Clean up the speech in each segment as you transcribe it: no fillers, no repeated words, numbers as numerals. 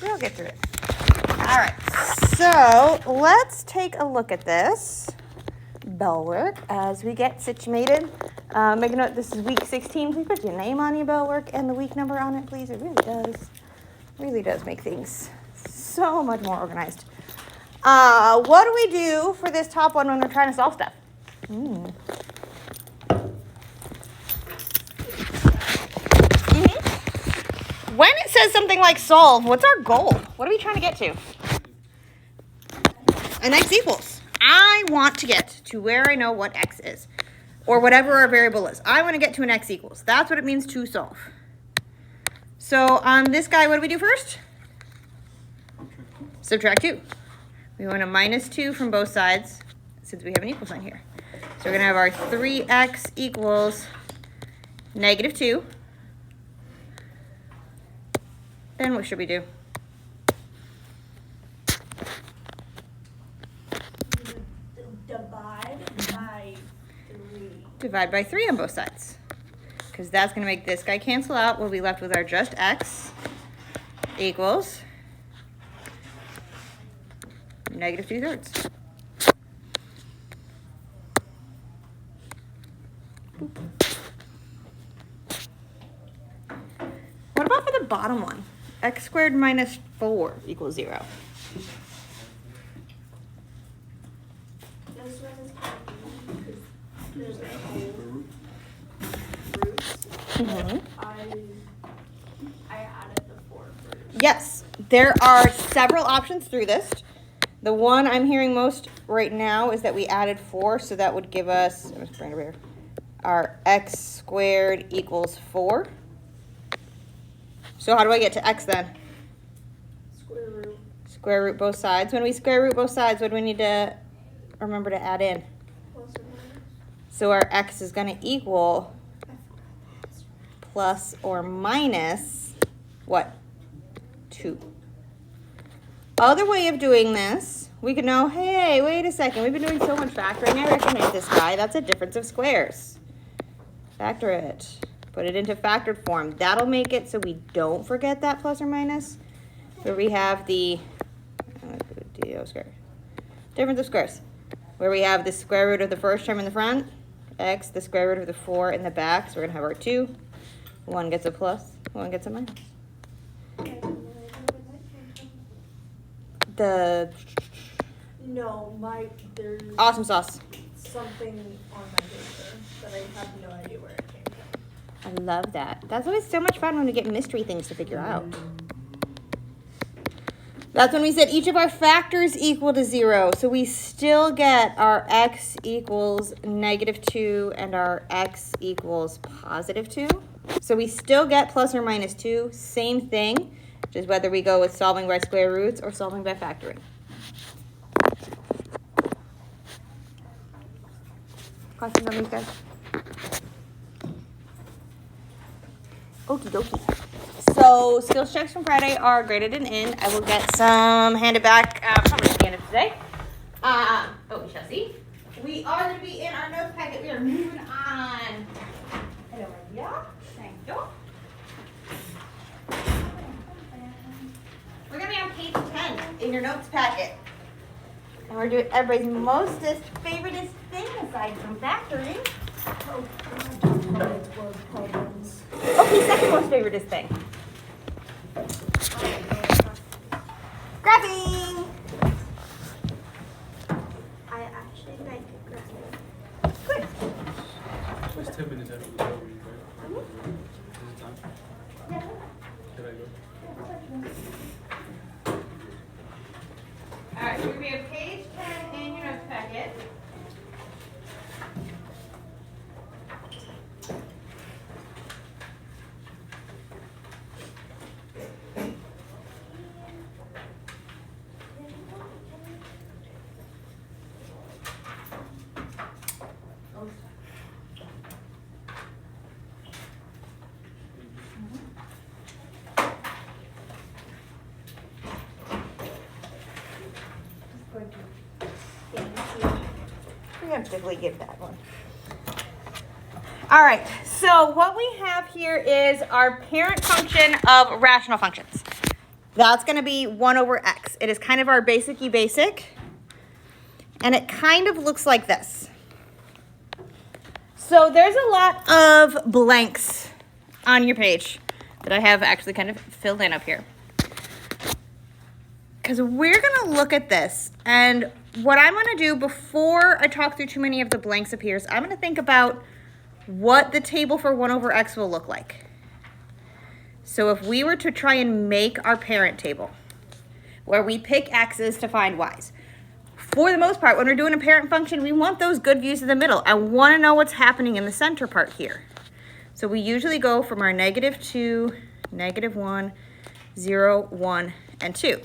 We'll get through it. All right, so let's take a look at this bell work as we get situated. Make a note, this is week 16. Please put your name on your bell work and the week number on it, please. It really does make things so much more organized. What do we do for this top one when we're trying to solve stuff? When it says something like solve, what's our goal? What are we trying to get to? An x equals. I want to get to where I know what x is, or whatever our variable is. I want to get to an x equals. That's what it means to solve. So on this guy, what do we do first? Subtract 2. We want a minus 2 from both sides, since we have an equal sign here. So we're going to have our 3x equals negative 2. Then what should we do? Divide by 3 on both sides. Because that's going to make this guy cancel out. We'll be left with our just x equals negative 2/3. What about for the bottom one? X squared minus 4 equals 0. This one is confusing because there's a whole roots. I added the 4 first. Yes, there are several options through this. The one I'm hearing most right now is that we added 4, so that would give us, I'm just bring it over here, our x squared equals 4. So how do I get to x then? Square root. Square root both sides. When we square root both sides, what do we need to remember to add in? Plus or minus. So our x is going to equal plus or minus what? 2. Other way of doing this, we could know, hey, wait a second. We've been doing so much factoring. I recognize this guy. That's a difference of squares. Factor it. Put it into factored form. That'll make it so we don't forget that plus or minus. Where we have the difference of squares. Where we have the square root of the first term in the front, x, the square root of the 4 in the back. So we're going to have our 2. 1 gets a plus, 1 gets a minus. There's Awesome sauce. something on my paper that I have no idea where it came from. I love that. That's always so much fun when we get mystery things to figure out. That's when we said each of our factors equal to 0. So we still get our x equals negative 2 and our x equals positive 2. So we still get plus or minus 2. Same thing, just whether we go with solving by square roots or solving by factoring. Questions on these guys? Okie dokie. So skills checks from Friday are graded and in. I will get some handed back probably at the end of today. We shall see. We are going to be in our notes packet. We are moving on. Hello, my dear. Thank you. We're going to be on page 10 in your notes packet. And we're doing everybody's mostest, favoriteest thing aside from factoring. Okay, second most favoriteest thing. Graphing! I actually like graphing. Good. It's 10 minutes after the week, right? Is it time? Can I go? Alright, so we have page 10 in your notes packet. Preemptively give that one. All right, so what we have here is our parent function of rational functions. That's going to be 1 over x. It is kind of our basic-y basic. And it kind of looks like this. So there's a lot of blanks on your page that I have actually kind of filled in up here. Because we're going to look at this, and what I'm going to do before I talk through too many of the blanks up here is I'm going to think about what the table for 1 over x will look like. So if we were to try and make our parent table, where we pick x's to find y's, for the most part, when we're doing a parent function, we want those good views in the middle. I want to know what's happening in the center part here. So we usually go from our -2, -1, 0, 1, and 2.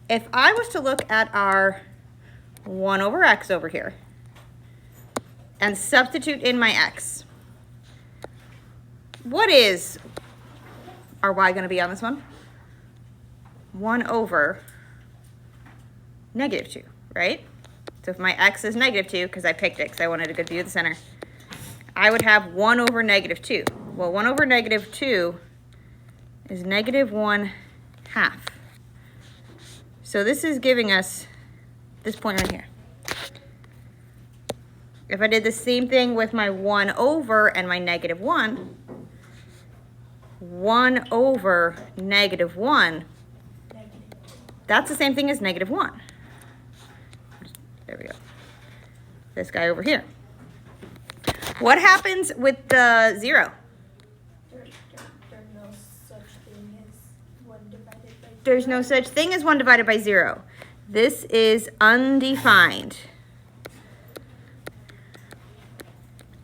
If I was to look at our 1 over x over here and substitute in my x, what is our y going to be on this one? 1 over -2, right? So if my x is -2, because I picked it because I wanted a good view of the center, I would have 1 over -2. Well, 1 over -2 is -1/2. So this is giving us this point right here. If I did the same thing with my 1 over and my -1, 1 over -1, that's the same thing as -1. There we go. This guy over here. What happens with the 0? There's no such thing as 1 divided by 0. There's no such thing as 1 divided by 0. This is undefined.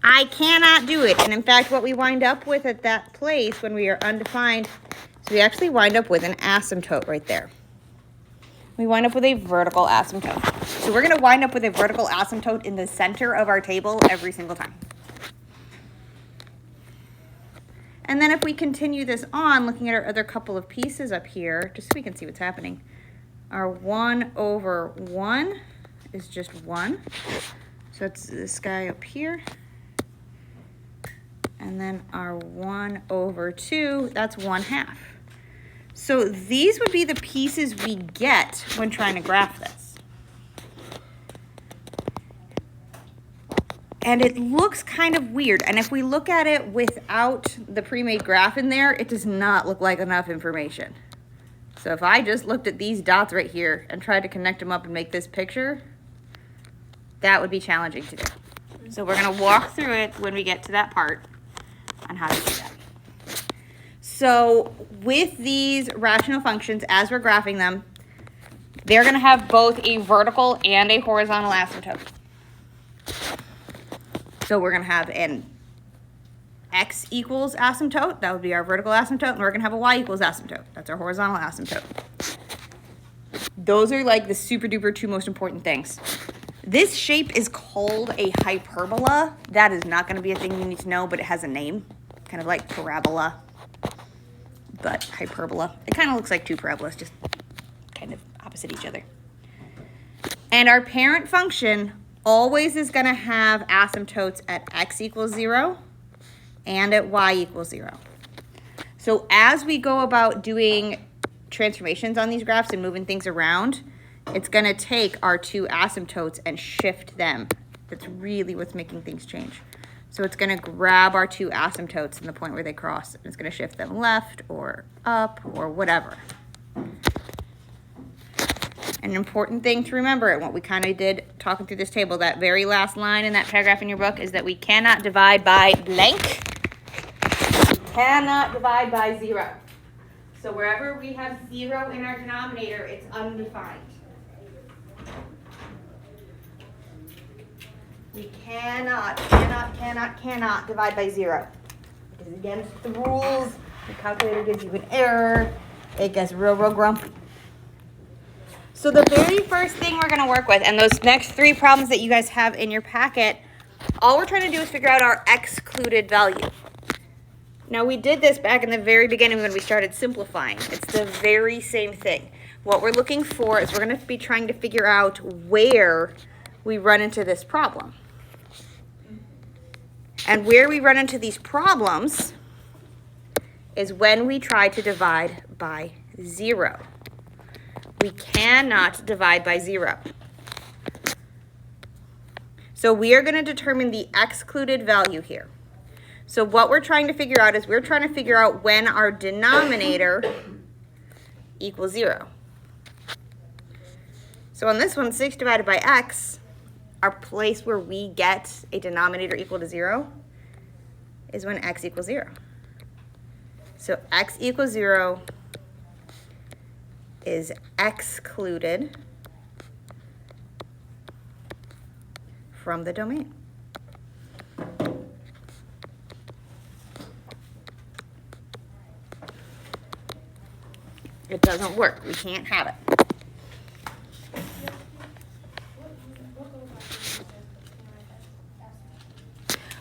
I cannot do it. And in fact, what we wind up with at that place when we are undefined is we actually wind up with an asymptote right there. We wind up with a vertical asymptote. So we're going to wind up with a vertical asymptote in the center of our table every single time. And then if we continue this on, looking at our other couple of pieces up here, just so we can see what's happening, our 1 over 1 is just 1. So it's this guy up here. And then our 1 over 2, that's 1/2. So these would be the pieces we get when trying to graph this. And it looks kind of weird. And if we look at it without the pre-made graph in there, it does not look like enough information. So if I just looked at these dots right here and tried to connect them up and make this picture, that would be challenging to do. So we're going to walk through it when we get to that part on how to do that. So with these rational functions, as we're graphing them, they're going to have both a vertical and a horizontal asymptote. So we're going to have an x equals asymptote. That would be our vertical asymptote. And we're going to have a y equals asymptote. That's our horizontal asymptote. Those are like the super duper 2 most important things. This shape is called a hyperbola. That is not going to be a thing you need to know, but it has a name. Kind of like parabola, but hyperbola. It kind of looks like 2 parabolas, just kind of opposite each other. And our parent function always is going to have asymptotes at x equals 0 and at y equals 0. So as we go about doing transformations on these graphs and moving things around, it's going to take our 2 asymptotes and shift them. That's really what's making things change. So it's going to grab our 2 asymptotes in the point where they cross, and it's going to shift them left or up or whatever. An important thing to remember, and what we kind of did talking through this table, that very last line in that paragraph in your book is that we cannot divide by blank. We cannot divide by 0. So wherever we have 0 in our denominator, it's undefined. We cannot divide by 0. It is against the rules. The calculator gives you an error. It gets real grumpy. So the very first thing we're going to work with, and those next 3 problems that you guys have in your packet, all we're trying to do is figure out our excluded value. Now we did this back in the very beginning when we started simplifying. It's the very same thing. What we're looking for is we're going to be trying to figure out where we run into this problem. And where we run into these problems is when we try to divide by 0. We cannot divide by 0. So we are going to determine the excluded value here. So what we're trying to figure out is we're trying to figure out when our denominator equals 0. So on this one, 6 divided by x, our place where we get a denominator equal to 0 is when x equals 0. So x equals 0 is excluded from the domain. It doesn't work. We can't have it.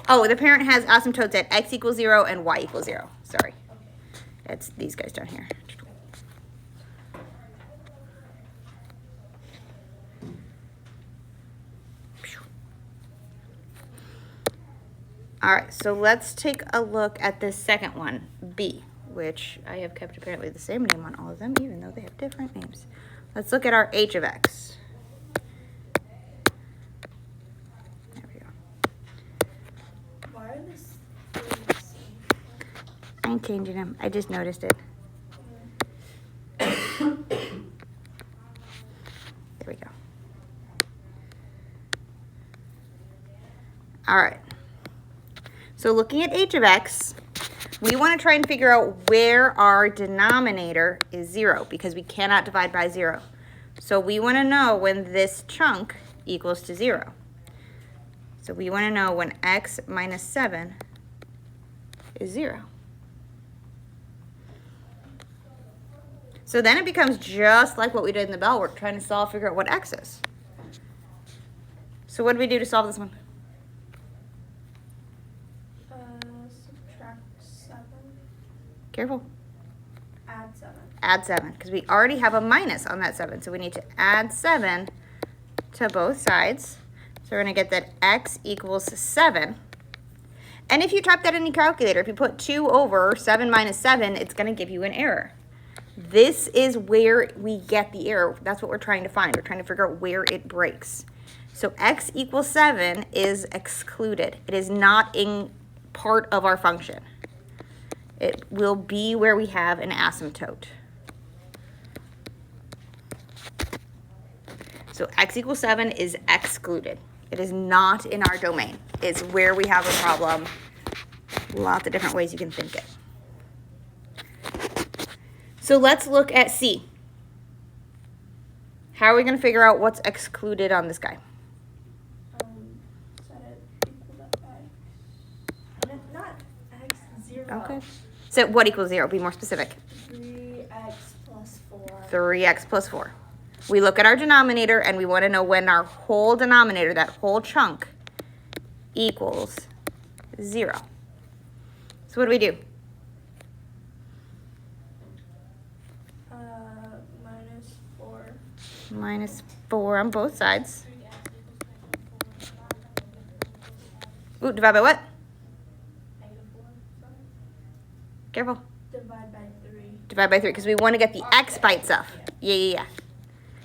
Oh, the parent has asymptotes at x equals 0 and y equals 0. Sorry. It's these guys down here. All right, so let's take a look at the second one, B, which I have kept apparently the same name on all of them, even though they have different names. Let's look at our h of x. There we go. Why are this things? I ain't changing them. I just noticed it. There we go. All right. So looking at h of x, we want to try and figure out where our denominator is 0 because we cannot divide by 0. So we want to know when this chunk equals to 0. So we want to know when x minus 7 is 0. So then it becomes just like what we did in the bell work, trying to figure out what x is. So what do we do to solve this one? Subtract 7. Careful. Add 7. Add 7, because we already have a minus on that 7. So we need to add 7 to both sides. So we're going to get that x equals 7. And if you type that in your calculator, if you put 2 over 7 minus 7, it's going to give you an error. This is where we get the error. That's what we're trying to find. We're trying to figure out where it breaks. So x equals 7 is excluded. It is not in part of our function. It will be where we have an asymptote. So x equals 7 is excluded. It is not in our domain. It's where we have a problem. Lots of different ways you can think it. So let's look at C. How are we going to figure out what's excluded on this guy? Set it equal to x. No, not x, 0. Okay. So what equals 0? Be more specific. 3x plus 4. 3x plus 4. We look at our denominator and we want to know when our whole denominator, that whole chunk, equals 0. So what do? Minus 4. Minus 4 on both sides. Ooh, divide by what? Careful. Divide by 3. Divide by 3, because we want to get the x by itself. Yeah.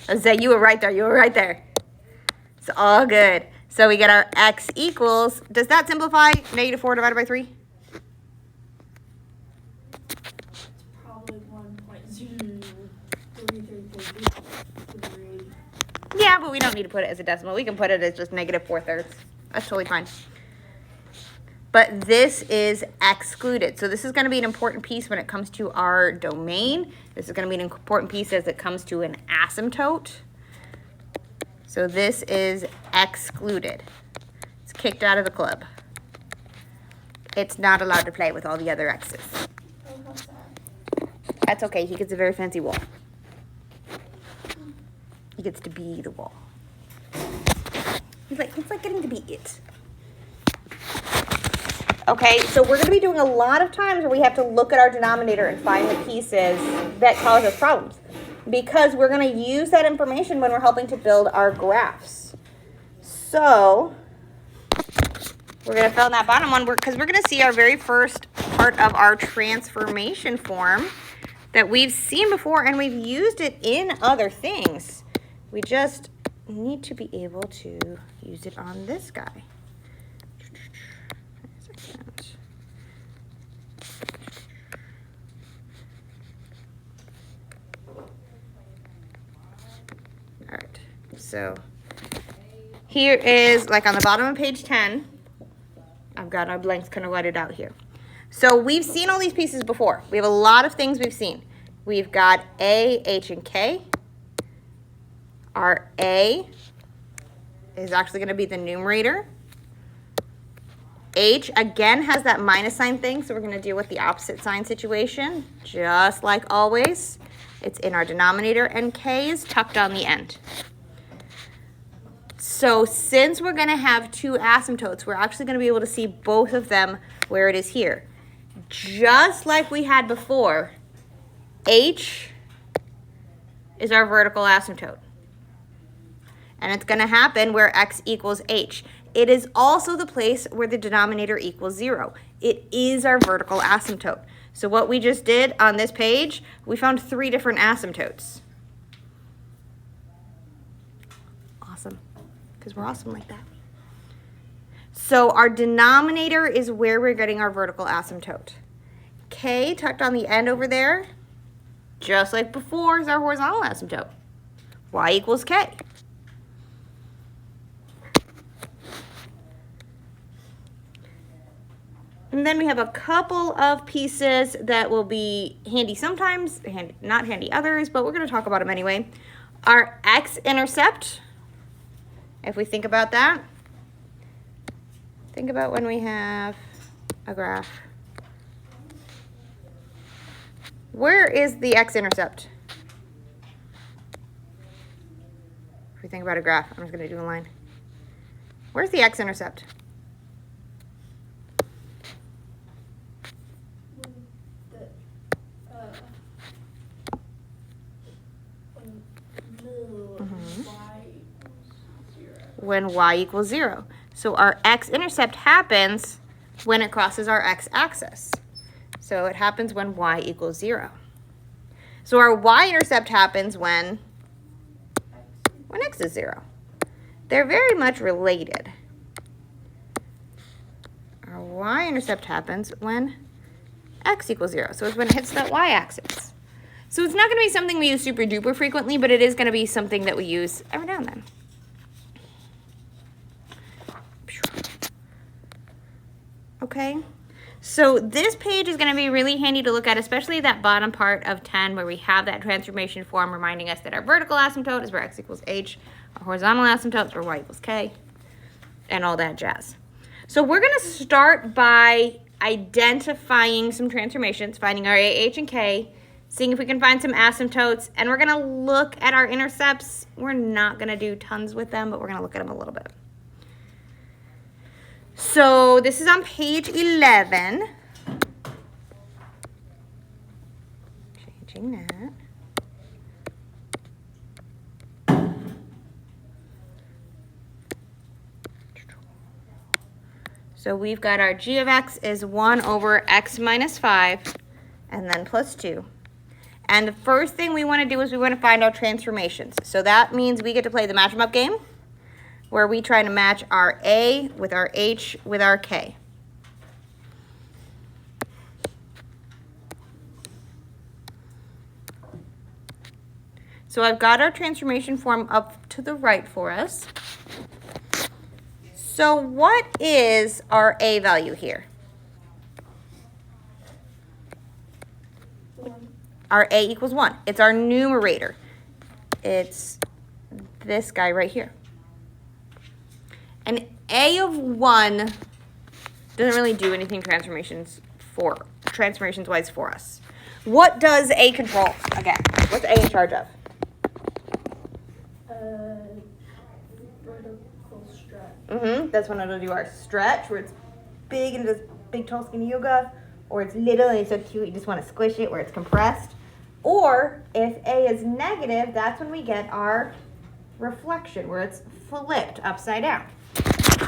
Let's say you were right there. You were right there. It's all good. So we get our x equals, does that simplify negative 4 divided by 3? It's probably 1.03333. Yeah, but we don't need to put it as a decimal. We can put it as just negative 4/3. That's totally fine. But this is excluded. So this is going to be an important piece when it comes to our domain. This is going to be an important piece as it comes to an asymptote. So this is excluded. It's kicked out of the club. It's not allowed to play with all the other x's. Oh, how's that? That's okay. He gets a very fancy wall. He gets to be the wall. It's like getting to be it. Okay, so we're going to be doing a lot of times where we have to look at our denominator and find the pieces that cause us problems, because we're going to use that information when we're helping to build our graphs. So we're going to fill in that bottom one because we're going to see our very first part of our transformation form that we've seen before, and we've used it in other things. We just need to be able to use it on this guy. All right, so here is, like on the bottom of page 10, I've got our blanks kind of whited out here. So we've seen all these pieces before. We have a lot of things we've seen. We've got A, H, and K. Our A is actually going to be the numerator. H, again, has that minus sign thing, so we're going to deal with the opposite sign situation, just like always. It's in our denominator, and K is tucked on the end. So since we're going to have two asymptotes, we're actually going to be able to see both of them where it is here. Just like we had before, H is our vertical asymptote. And it's going to happen where x equals h. It is also the place where the denominator equals 0. It is our vertical asymptote. So what we just did on this page, we found 3 different asymptotes. Awesome, because we're awesome like that. So our denominator is where we're getting our vertical asymptote. K tucked on the end over there, just like before, is our horizontal asymptote. Y equals K. And then we have a couple of pieces that will be handy sometimes, not handy others, but we're going to talk about them anyway. Our x-intercept, if we think about that, think about when we have a graph. Where is the x-intercept? If we think about a graph, I'm just going to do a line. Where's the x-intercept? When y equals 0. So our x-intercept happens when it crosses our x-axis. So it happens when y equals 0. So our y-intercept happens when x is 0. They're very much related. Our y-intercept happens when x equals 0. So it's when it hits that y-axis. So it's not going to be something we use super duper frequently, but it is going to be something that we use every now and then. Okay, so this page is going to be really handy to look at, especially that bottom part of 10 where we have that transformation form reminding us that our vertical asymptote is where x equals h, our horizontal asymptote is where y equals k, and all that jazz. So we're going to start by identifying some transformations, finding our a, h, and k, seeing if we can find some asymptotes, and we're going to look at our intercepts. We're not going to do tons with them, but we're going to look at them a little bit. So this is on page 11. Changing that. So we've got our g of x is 1 over x minus 5, and then plus 2. And the first thing we want to do is we want to find our transformations. So that means we get to play the match 'em up game, where we try to match our A with our H with our K. So I've got our transformation form up to the right for us. So what is our A value here? 1. Our A equals 1. It's our numerator. It's this guy right here. An A of 1 doesn't really do anything transformations-wise for us. What does A control again? What's A in charge of? Vertical stretch. That's when it'll do our stretch, where it's big and does big, tall, skinny yoga, or it's little and it's so cute you just want to squish it, where it's compressed. Or if A is negative, that's when we get our reflection, where it's flipped upside down.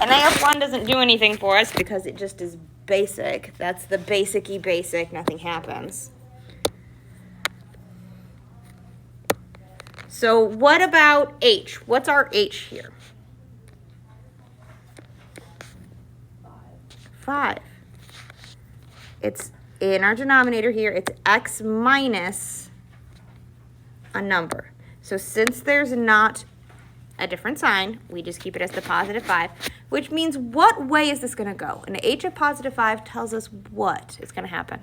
And AF1 doesn't do anything for us because it just is basic. That's the basic-y basic. Nothing happens. So what about H? What's our H here? 5. It's in our denominator here. It's x minus a number. So since there's not a different sign, we just keep it as the positive 5, which means what way is this going to go? An H of positive 5 tells us what is going to happen.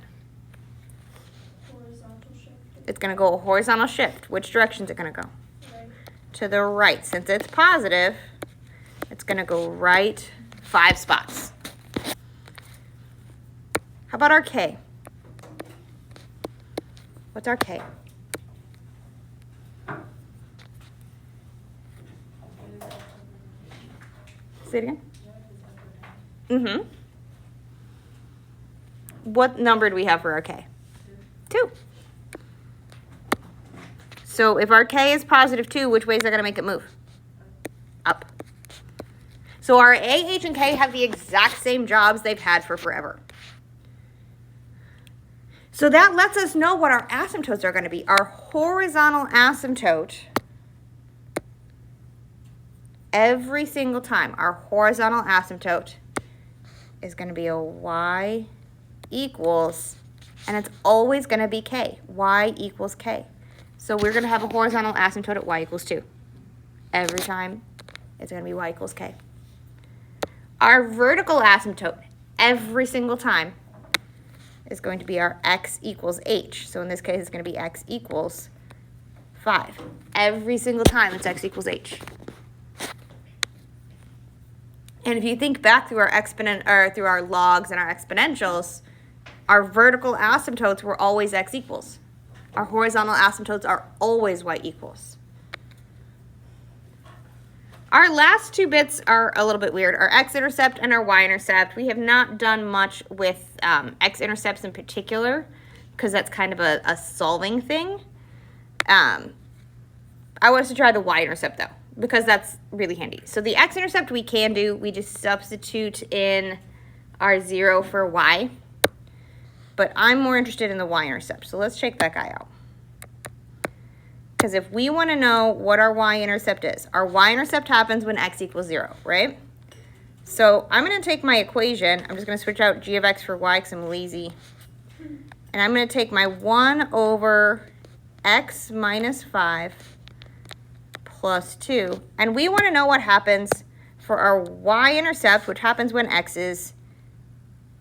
Horizontal shift. It's going to go a horizontal shift. Which direction is it going to go? Right. To the right. Since it's positive, it's going to go right 5 spots. How about our K? What's our K? Say it again. Mm-hmm. What number do we have for our K? 2. So if our K is positive 2, which way is that going to make it move? Up. So our A, H, and K have the exact same jobs they've had for forever. So that lets us know what our asymptotes are going to be. Our horizontal asymptote, every single time, our horizontal asymptote is going to be a y equals, and it's always going to be k. Y equals k. So we're going to have a horizontal asymptote at y equals 2. Every time, it's going to be y equals k. Our vertical asymptote, every single time, is going to be our x equals h. So in this case, it's going to be x equals 5. Every single time, it's x equals h. And if you think back through our through our logs and our exponentials, our vertical asymptotes were always x equals. Our horizontal asymptotes are always y equals. Our last 2 bits are a little bit weird. Our x-intercept and our y-intercept. We have not done much with x-intercepts in particular because that's kind of a solving thing. I want us to try the y-intercept though because that's really handy. So the x-intercept we can do. We just substitute in our 0 for y. But I'm more interested in the y-intercept. So let's check that guy out. Because if we want to know what our y-intercept is, our y-intercept happens when x equals 0, right? So I'm going to take my equation. I'm just going to switch out g of x for y because I'm lazy. And I'm going to take my 1 over x minus 5 plus 2. And we want to know what happens for our y-intercept, which happens when x is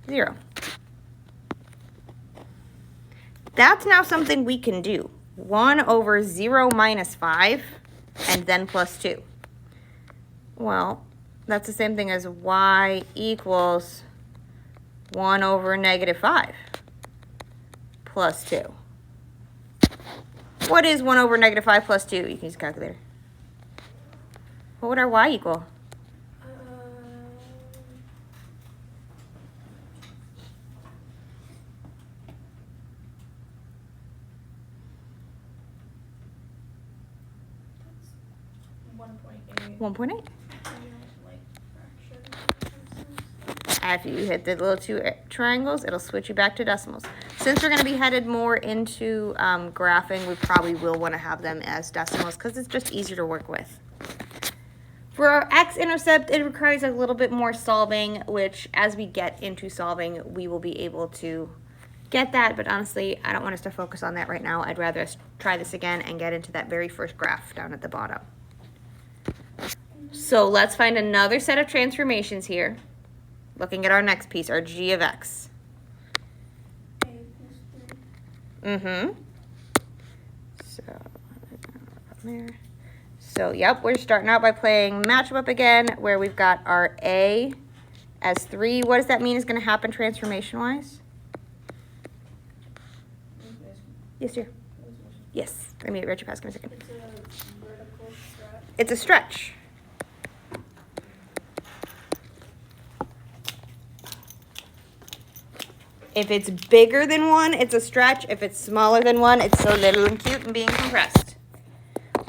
0. That's now something we can do. 1 over 0 minus 5, and then plus 2. Well, that's the same thing as y equals 1 over negative 5 plus 2. What is 1 over negative 5 plus 2? You can use a calculator. What would our y equal? 1.8. 1.8. Like fractions. After you hit the little 2 triangles, it'll switch you back to decimals. Since we're going to be headed more into graphing, we probably will want to have them as decimals because it's just easier to work with. For our x-intercept, it requires a little bit more solving, which as we get into solving, we will be able to get that. But honestly, I don't want us to focus on that right now. I'd rather us try this again and get into that very first graph down at the bottom. So let's find another set of transformations here. Looking at our next piece, our g of x. A plus 3. So, yep, we're starting out by playing matchup up again, where we've got our a as 3. What does that mean is going to happen transformation-wise? Yes, dear. Yes. Let me read your pass. Give me a second. It's a vertical stretch. It's a stretch. If it's bigger than 1, it's a stretch. If it's smaller than 1, it's so little and cute and being compressed.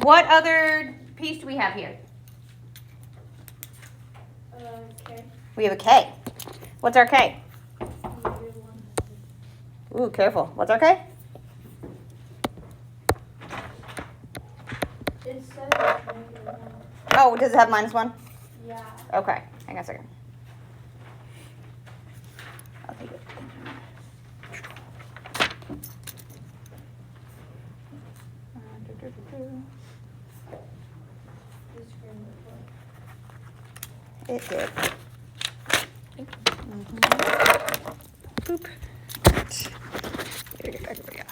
What other piece do we have here? We have a K. What's our K? -1. Ooh, careful. What's our K? It says -1. Oh, does it have -1? Yeah. Okay, hang on a second. I'll take it. This screen It did. Boop. There we go.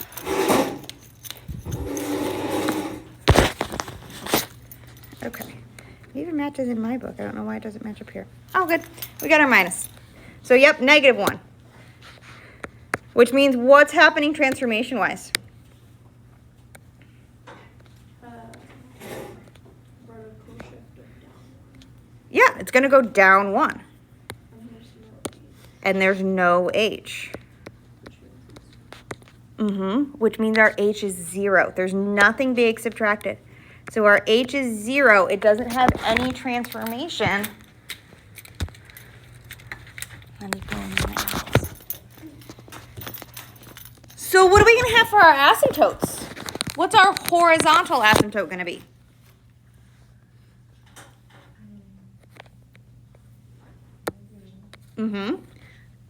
Okay. It even matches in my book. I don't know why it doesn't match up here. Oh, good. We got our minus. So, yep, -1. Which means what's happening transformation-wise? vertical shift of down. Yeah, it's going to go down 1. And there's no H, And there's no H. which means Which means our H is 0. There's nothing being subtracted. So our H is 0. It doesn't have any transformation. Let me go in my house. So what are we going to have for our asymptotes? What's our horizontal asymptote going to be?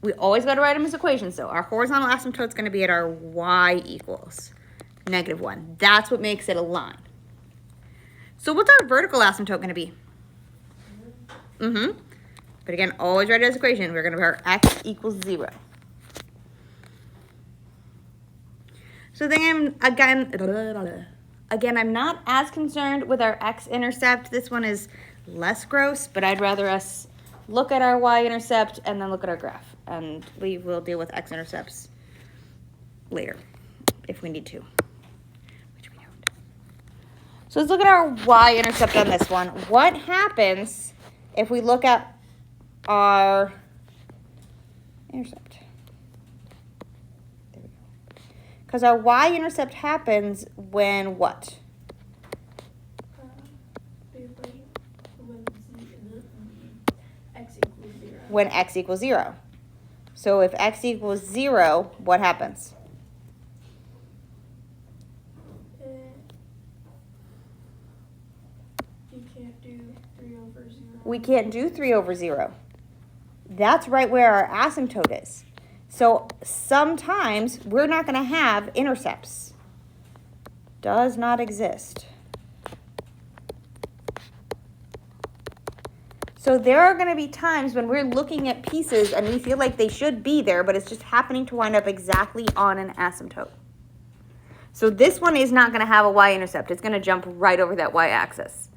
We always got to write them as equations, though. Our horizontal asymptote is going to be at our y equals -1. That's what makes it a line. So what's our vertical asymptote going to be? But again, always write it as equation. We're going to have our x equals 0. So then again, I'm not as concerned with our x-intercept. This one is less gross, but I'd rather us look at our y-intercept and then look at our graph. And we will deal with x-intercepts later if we need to, which we don't. So let's look at our y-intercept on this one. What happens if we look at our intercept? There we go. Because our y-intercept happens when what? When x equals 0. So if x equals 0, what happens? You can't do 3/0. We can't do 3/0. That's right where our asymptote is. So sometimes we're not going to have intercepts. Does not exist. So there are going to be times when we're looking at pieces and we feel like they should be there, but it's just happening to wind up exactly on an asymptote. So this one is not going to have a y-intercept. It's going to jump right over that y-axis.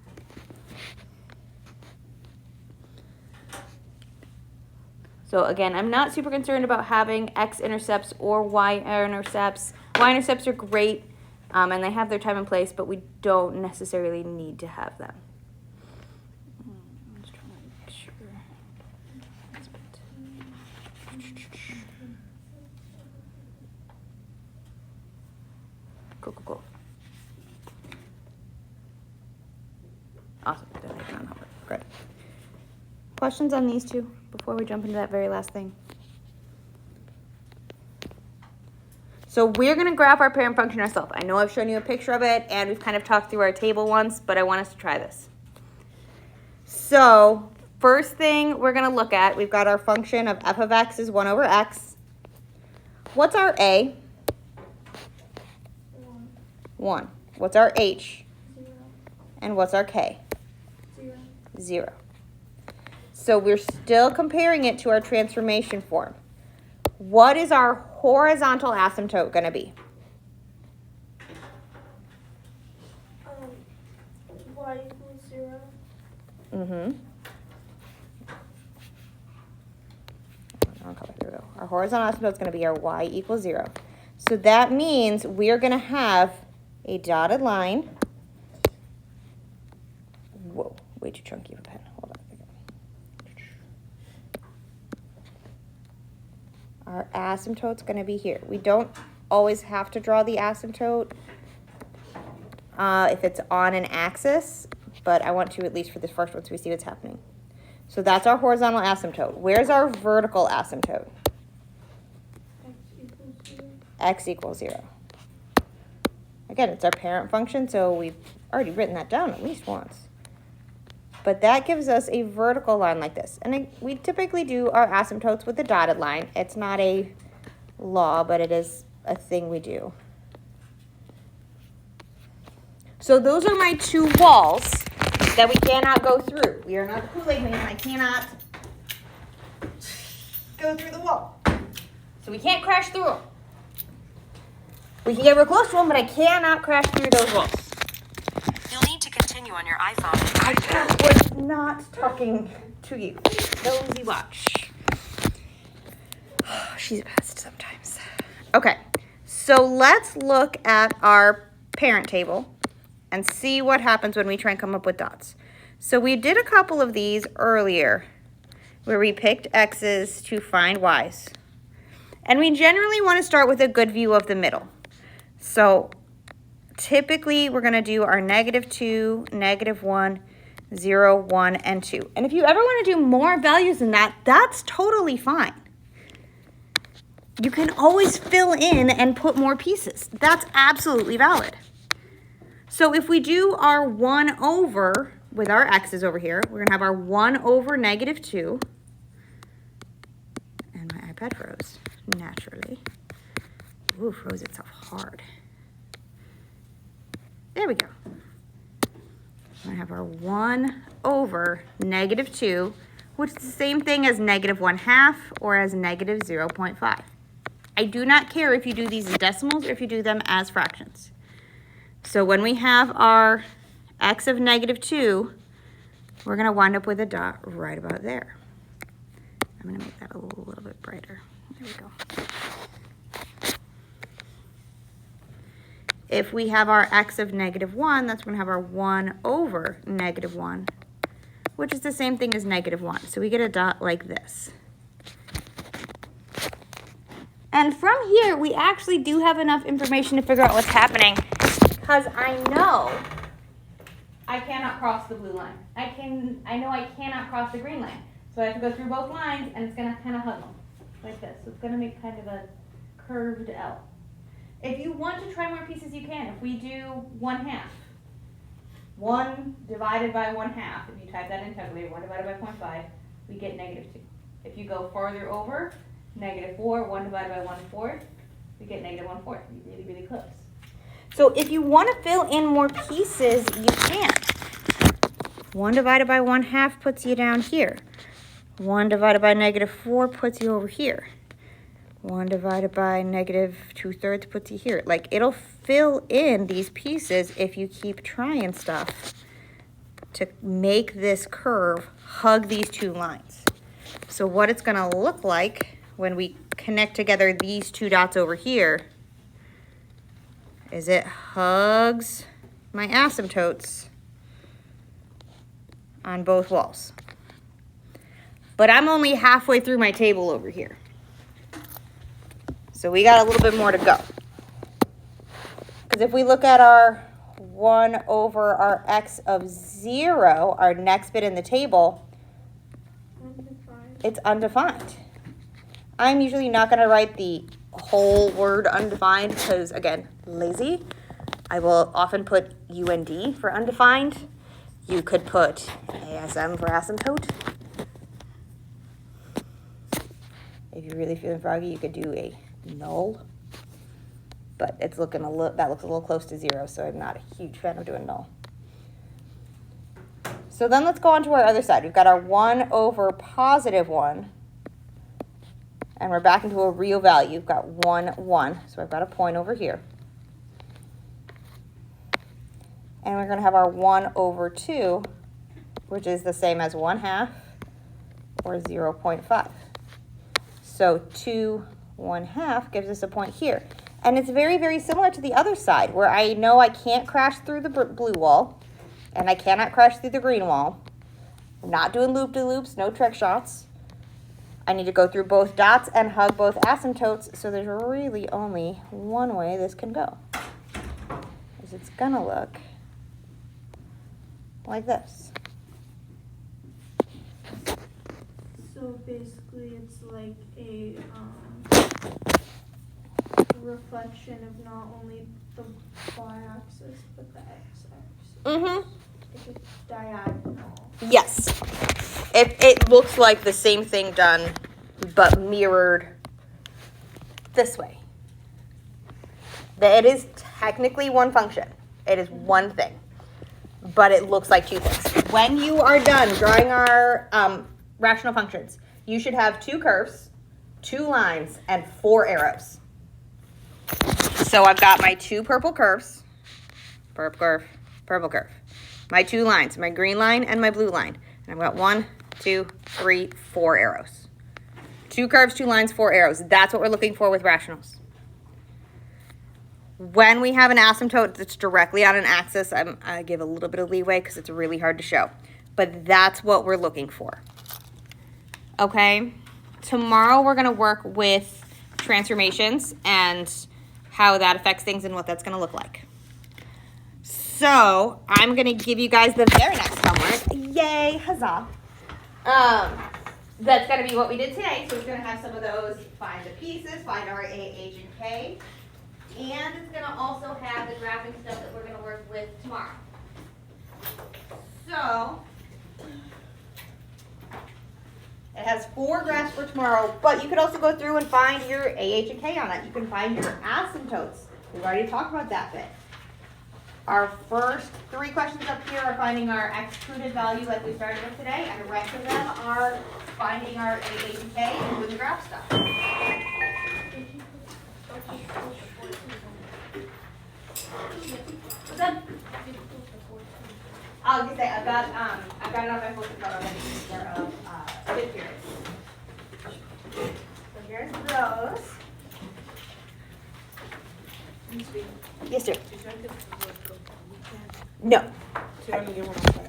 So again, I'm not super concerned about having x-intercepts or y-intercepts. Y-intercepts are great, and they have their time and place, but we don't necessarily need to have them. I'm just trying to make sure. Cool, cool, cool. Awesome. Good. Questions on these two before we jump into that very last thing? So we're going to graph our parent function ourselves. I know I've shown you a picture of it, and we've kind of talked through our table once, but I want us to try this. So first thing we're going to look at, we've got our function of f of x is 1/x. What's our a? 1. What's our h? 0. And what's our k? 0. 0. So we're still comparing it to our transformation form. What is our horizontal asymptote going to be? Y equals 0. Here we go. Our horizontal asymptote is going to be our y equals 0. So that means we are going to have a dotted line. Whoa, way too chunky of a pen. Hold on a second. Our asymptote's going to be here. We don't always have to draw the asymptote if it's on an axis, but I want to at least for this first one so we see what's happening. So that's our horizontal asymptote. Where's our vertical asymptote? X equals 0. X equals 0. Again, it's our parent function, so we've already written that down at least once. But that gives us a vertical line like this. And we typically do our asymptotes with a dotted line. It's not a law, but it is a thing we do. So those are my two walls that we cannot go through. We are not the Kool-Aid man. I cannot go through the wall. So we can't crash through them. We can get real close to them, but I cannot crash through those walls. You'll need to continue on your iPhone. I was not talking to you. Nosy watch. She's best sometimes. Okay, so let's look at our parent table and see what happens when we try and come up with dots. So we did a couple of these earlier where we picked x's to find y's. And we generally want to start with a good view of the middle. So typically we're going to do our -2, -1, 0, 1, and 2. And if you ever want to do more values than that, that's totally fine. You can always fill in and put more pieces. That's absolutely valid. So if we do our 1 over with our x's over here, we're going to have our 1 over -2. And my iPad froze, naturally. Ooh, froze itself hard. There we go. I have our 1 over -2, which is the same thing as -1/2 or as -0.5. I do not care if you do these as decimals or if you do them as fractions. So when we have our x of -2, we're going to wind up with a dot right about there. I'm going to make that a little bit brighter. There we go. If we have our x of -1, that's going to have our 1 over -1, which is the same thing as -1. So we get a dot like this. And from here, we actually do have enough information to figure out what's happening, because I know I cannot cross the blue line. I know I cannot cross the green line. So I have to go through both lines, and it's going to kind of hug them like this. So it's going to make kind of a curved L. If you want to try more pieces, you can. If we do 1/2, 1 divided by 1/2, if you type that in calculator, 1 divided by 0.5, we get -2. If you go farther over, -4, 1 divided by 1/4, we get -1/4. Really, really close. So if you want to fill in more pieces, you can. 1 divided by 1/2 puts you down here. 1 divided by -4 puts you over here. 1 divided by -2/3 puts you here. Like, it'll fill in these pieces if you keep trying stuff to make this curve hug these two lines. So what it's going to look like when we connect together these two dots over here is it hugs my asymptotes on both walls. But I'm only halfway through my table over here. So we got a little bit more to go. Because if we look at our 1 over our x of 0, our next bit in the table, it's undefined. I'm usually not going to write the whole word undefined because, again, lazy. I will often put UND for undefined. You could put ASM for asymptote. If you're really feeling froggy, you could do a null. But it's looking that looks a little close to 0, so I'm not a huge fan of doing null. So then let's go on to our other side. We've got our 1 over +1. And we're back into a real value. We've got 1, 1. So I've got a point over here. And we're going to have our 1 over 2, which is the same as 1/2 or 0.5. So 2 1/2 gives us a point here. And it's very, very similar to the other side where I know I can't crash through the blue wall and I cannot crash through the green wall. I'm not doing loop-de-loops, no trick shots. I need to go through both dots and hug both asymptotes, so there's really only one way this can go. It's going to look like this. So basically, it's like a reflection of not only the y-axis but the x-axis. Mm-hmm. It's a diagonal. Yes. It looks like the same thing done, but mirrored this way. It is technically one function. It is one thing, but it looks like two things. When you are done drawing our rational functions, you should have two curves, two lines, and 4 arrows. So I've got my 2 purple curves, purple curve, purple curve. My 2 lines, my green line and my blue line. And I've got 1, 2, 3, 4 arrows. 2 curves, 2 lines, 4 arrows. That's what we're looking for with rationals. When we have an asymptote that's directly on an axis, I give a little bit of leeway because it's really hard to show. But that's what we're looking for. Okay? Tomorrow we're going to work with transformations and how that affects things and what that's going to look like. So I'm going to give you guys the very next homework. Yay, huzzah. That's going to be what we did today. So it's going to have some of those, find the pieces, find our A, H, and K. And it's going to also have the graphing stuff that we're going to work with tomorrow. So it has 4 graphs for tomorrow, but you could also go through and find your A, H, and K on it. You can find your asymptotes. We've already talked about that bit. Our first 3 questions up here are finding our extruded value like we started with today, and the rest of them are finding our A, H, and K and doing the graph stuff. What's up? I was gonna say I've got it on my phone already for fifth period. So here's those. Yes, sir. No. See, I didn't get one on Friday.